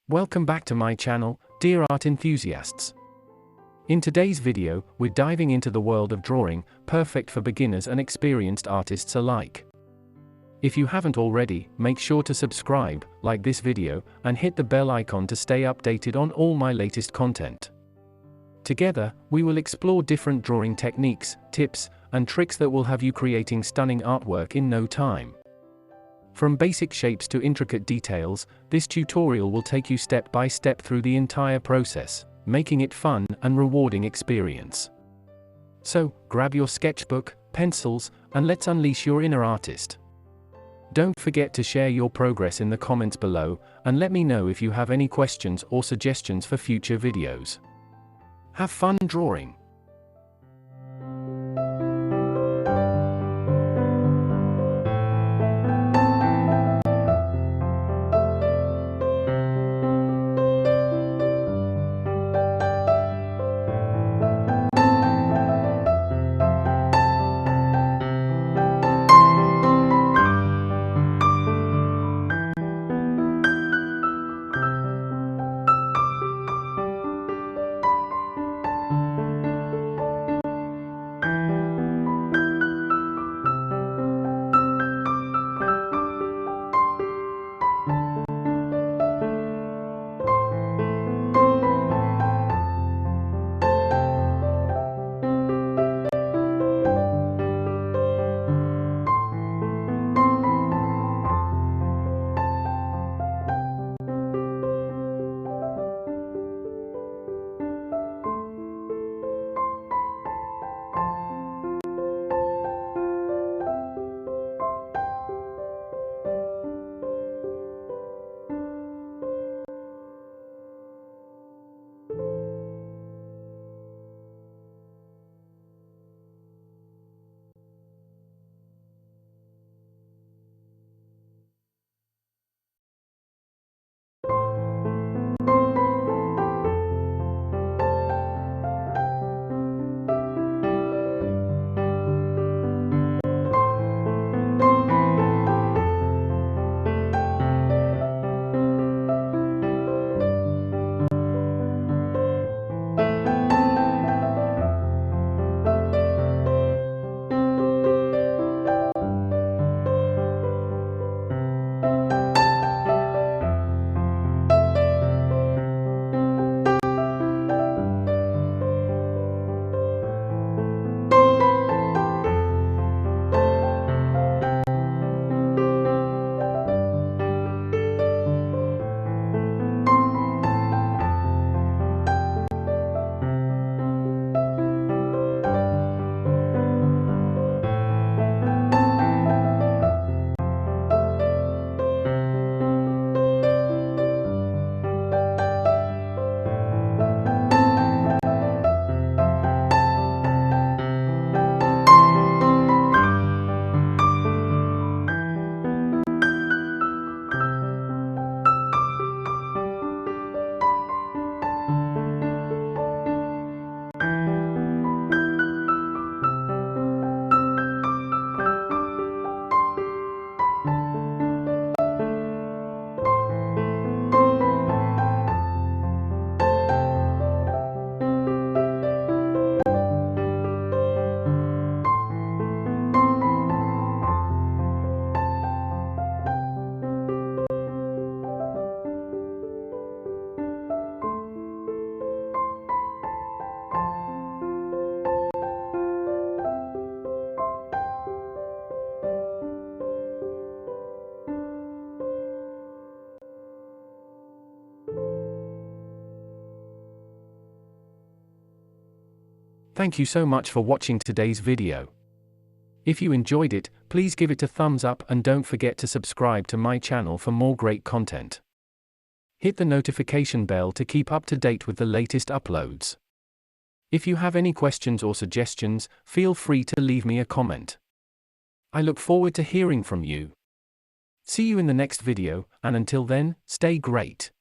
Welcome back to my channel, dear art enthusiasts. In today's video, we're diving into the world of drawing, perfect for beginners and experienced artists alike. If you haven't already, make sure to subscribe, like this video, and hit the bell icon to stay updated on all my latest content. Together, we will explore different drawing techniques, tips, and tricks that will have you creating stunning artwork in no time. From basic shapes to intricate details, this tutorial will take you step by step through the entire process, making it fun and rewarding experience. So, grab your sketchbook, pencils, and let's unleash your inner artist. Don't forget to share your progress in the comments below, and let me know if you have any questions or suggestions for future videos. Have fun drawing! Thank you so much for watching today's video. If you enjoyed it, please give it a thumbs up and don't forget to subscribe to my channel for more great content. Hit the notification bell to keep up to date with the latest uploads. If you have any questions or suggestions, feel free to leave me a comment. I look forward to hearing from you. See you in the next video, and until then, stay great.